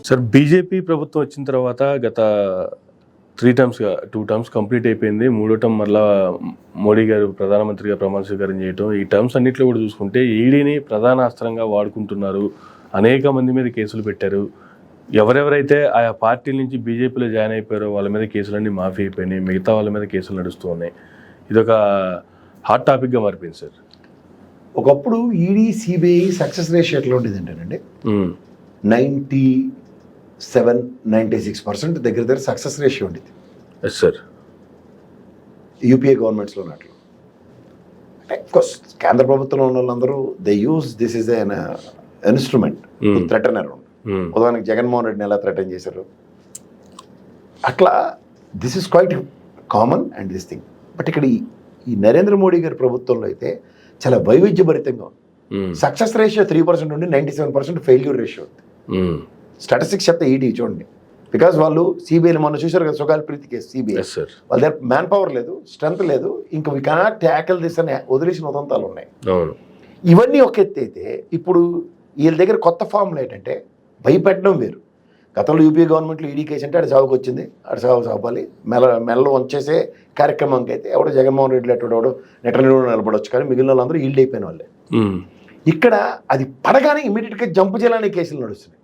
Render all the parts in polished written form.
Sir BJP ప్రభుత్వం వచ్చిన తర్వాత గత 2 టర్మ్స్ కంప్లీట్ అయిపోయింది. 3వ టర్మ్ మళ్ళా మోడీ గారు ప్రధానమంత్రిగా ప్రమాణ స్వీకారం చేయటం. ఈ టర్మ్స్ అన్నింటిలో కూడా చూసుకుంటే ఈడీని ప్రధాన అస్త్రంగా వాడుకుంటున్నారు. అనేక మంది మీద కేసులు పెట్టారు. ఎవరెవరైతే ఆయా పార్టీల నుంచి బీజేపీలో జాయిన్ అయిపోయారో వాళ్ళ మీద కేసులన్నీ మాఫీ అయిపోయినాయి. మిగతా వాళ్ళ మీద కేసులు నడుస్తూ ఉన్నాయి. ఇదొక హాట్ టాపిక్గా మారిపోయింది సార్. ఒకప్పుడు ఈడీ సిబిఐ సక్సెస్ రేషియో ఎట్లా ఉండేది అంటేనండి 97-96% దగ్గర సక్సెస్ రేషియో ఉండేది. Yes sir. యూపీఏ గవర్నమెంట్స్లో అట్లా అంటే అఫ్కోర్స్ కేంద్ర ప్రభుత్వంలో ఉన్న వాళ్ళందరూ they use this is an instrument threaten around. ఉదాహరణకి జగన్మోహన్ రెడ్డిని ఎలా థ్రెటన్ చేశారు అట్లా this is quite common and this thing. But ఇక్కడ ఈ నరేంద్ర మోడీ గారి ప్రభుత్వంలో అయితే చాలా వైవిధ్యభరితంగా ఉంది. సక్సెస్ రేషియో 3% ఉండి 97% ఫెయిల్యూర్ రేషియో ఉంది. స్టాటిస్టిక్స్ చెప్తే ఈడీ చూడండి. బికాజ్ వాళ్ళు సిబిఐని మొన్న చూశారు కదా, సుగాల్ ప్రీతి కేసు సిబిఐ. వాళ్ళ దగ్గర మ్యాన్ పవర్ లేదు, స్ట్రెంత్ లేదు, ఇంకా వీ కెనాట్ ట్యాకిల్ దిస్ అని వదిలేసిన ఉదంతాలు ఉన్నాయి. ఇవన్నీ ఒక ఎత్తి అయితే ఇప్పుడు వీళ్ళ దగ్గర కొత్త ఫార్ములా ఏంటంటే భయపెట్టడం వేరు. గతంలో యూపీఏ గవర్నమెంట్లో ఈడీ కేసు అంటే ఆడ సాగుకు వచ్చింది, ఆడ సావాలి మెల్ల వంచేసే కార్యక్రమంకి అయితే ఎవడో జగన్మోహన్ రెడ్డి ఎవడో నెట్టని నిలబడవచ్చు, కానీ మిగిలిన వాళ్ళందరూ ఈల్డ్ అయిపోయిన వాళ్ళే. ఇక్కడ అది పడగానే ఇమీడియట్గా జంప్ చేయాలనే కేసులు నడుస్తున్నాయి.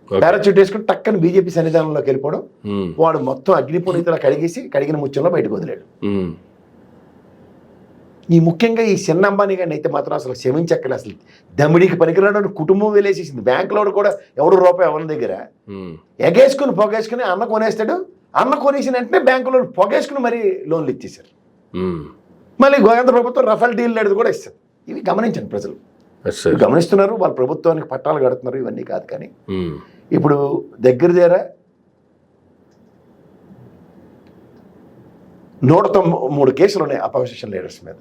పారాచూట్ వేసుకుని టక్కని బీజేపీ సన్నిధానంలోకి వెళ్ళిపోవడం, వాడు మొత్తం అగ్నిపునీతలా కడిగిన ముత్యంలో బయటకు వదిలేడు. ఈ ముఖ్యంగా ఈ చిన్న అంబానీ గారిని అయితే మాత్రం అసలు క్షమించక్కలే. అసలు దమిడికి పనికిరాడు కుటుంబం వెళ్ళేసేసింది. బ్యాంకులో కూడా ఎవడు రూపాయి ఎవరి దగ్గర ఎగేసుకుని పొగేసుకుని అన్న కొనేస్తాడు. అన్న కొనేసిన వెంటనే బ్యాంకులో పొగేసుకుని మరీ లోన్లు ఇచ్చేసారు. మళ్ళీ కేంద్ర ప్రభుత్వం రఫేల్ డీల్ అనేది కూడా ఇస్తారు. ఇవి గమనించండి, ప్రజలు గమనిస్తున్నారు, వాళ్ళ ప్రభుత్వానికి పట్టాలు కడుతున్నారు. ఇవన్నీ కాదు, కానీ ఇప్పుడు దగ్గర 193 కేసులు ఉన్నాయి అపోజిషన్ లీడర్స్ మీద.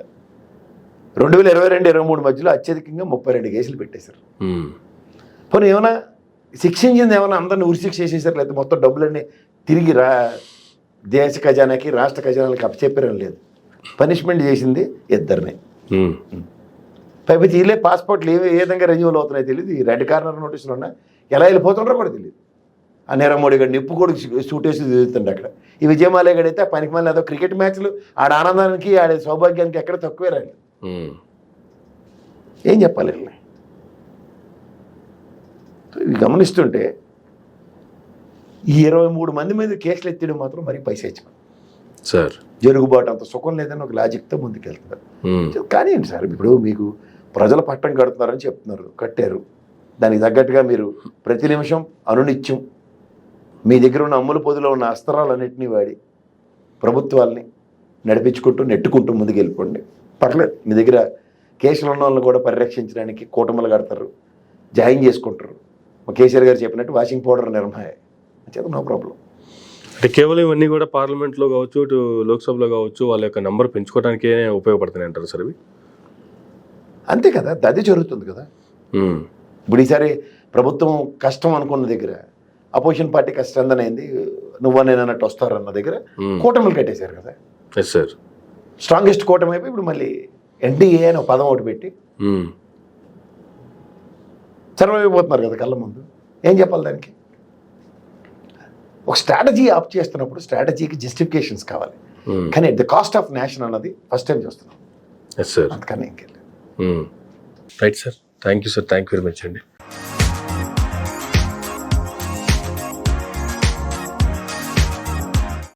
2022-23 మధ్యలో అత్యధికంగా 32 కేసులు పెట్టేశారు. పోనీ ఏమైనా శిక్షించింది ఏమైనా అందరిని ఉరిశిక్ష చేసేసారు, లేకపోతే మొత్తం డబ్బులన్నీ తిరిగి దేశ ఖజానాకి రాష్ట్ర ఖజానాలకి అప్పచెప్పారని లేదు. పనిష్మెంట్ చేసింది ఇద్దరినే. పైపచ్చి వీళ్ళే పాస్పోర్ట్లు ఏ విధంగా రెన్యూవల్ అవుతున్నాయో తెలియదు. ఈ రెడ్ కార్నర్ నోటీసులు ఉన్నా ఎలా వెళ్ళిపోతుంటారో కూడా తెలియదు. ఆ నీరవ్ మోడీ గారు నిప్పు కూడా షూట్ వేసి తిరుగుతుండే అక్కడ. ఈ విజయమాలయ గడి అయితే ఆ పనికి మళ్ళీ అదో క్రికెట్ మ్యాచ్లు ఆడ ఆనందానికి ఆడ సౌభాగ్యానికి ఎక్కడ తక్కువే రాలి. ఏం చెప్పాలి ఇవి గమనిస్తుంటే ఈ 23 మంది మీద కేసులు ఎత్తడం మాత్రం మరీ పైసేచ్చు సార్. జరుగుబాటు అంత సుఖం లేదని ఒక లాజిక్తో ముందుకెళ్తున్నారు. కానీ ఏంటి సార్, ఇప్పుడు మీకు ప్రజల పట్టం కడుతున్నారని చెప్తున్నారు, కట్టారు. దానికి తగ్గట్టుగా మీరు ప్రతి నిమిషం అనునిత్యం మీ దగ్గర ఉన్న అమ్ముల పొదిలో ఉన్న అస్త్రాలన్నింటినీ వాడి ప్రభుత్వాల్ని నడిపించుకుంటూ నెట్టుకుంటూ ముందుకు వెళ్ళిపోండి. పర్లేదు, మీ దగ్గర కేసులు ఉన్న వాళ్ళని కూడా పరిరక్షించడానికి కూటములు కడతారు, జాయిన్ చేసుకుంటారు. కేసీఆర్ గారు చెప్పినట్టు వాషింగ్ పౌడర్ నిర్మాయ చేత నో ప్రాబ్లం. అంటే కేవలం ఇవన్నీ కూడా పార్లమెంట్లో కావచ్చు, ఇటు లోక్సభలో కావచ్చు, వాళ్ళ యొక్క నంబర్ పెంచుకోవడానికే ఉపయోగపడుతున్నాయి అంటారు సార్ ఇవి? అంతే కదా, అది జరుగుతుంది కదా. ఇప్పుడు ఈసారి ప్రభుత్వం కష్టం అనుకున్న దగ్గర అపోజిషన్ పార్టీ కష్టం అయింది, నువ్వు నేను అన్నట్టు వస్తారన్న దగ్గర కూటమిలు కట్టేశారు కదా. Yes sir. స్ట్రాంగెస్ట్ కూటమి అయిపోయి ఇప్పుడు మళ్ళీ ఎన్డీఏ అని ఒక పదం ఒకటి పెట్టి చరవైపోతున్నారు కదా కళ్ళ ముందు. ఏం చెప్పాలి దానికి? ఒక స్ట్రాటజీ ఆప్ చేస్తున్నప్పుడు స్ట్రాటజీకి జస్టిఫికేషన్స్ కావాలి, కానీ at the cost of nation అన్నది ఫస్ట్ టైం చూస్తున్నాం. Yes sir. అందుకని ఇంకెళ్ళి right sir. Thank you sir. Thank you very much అండి.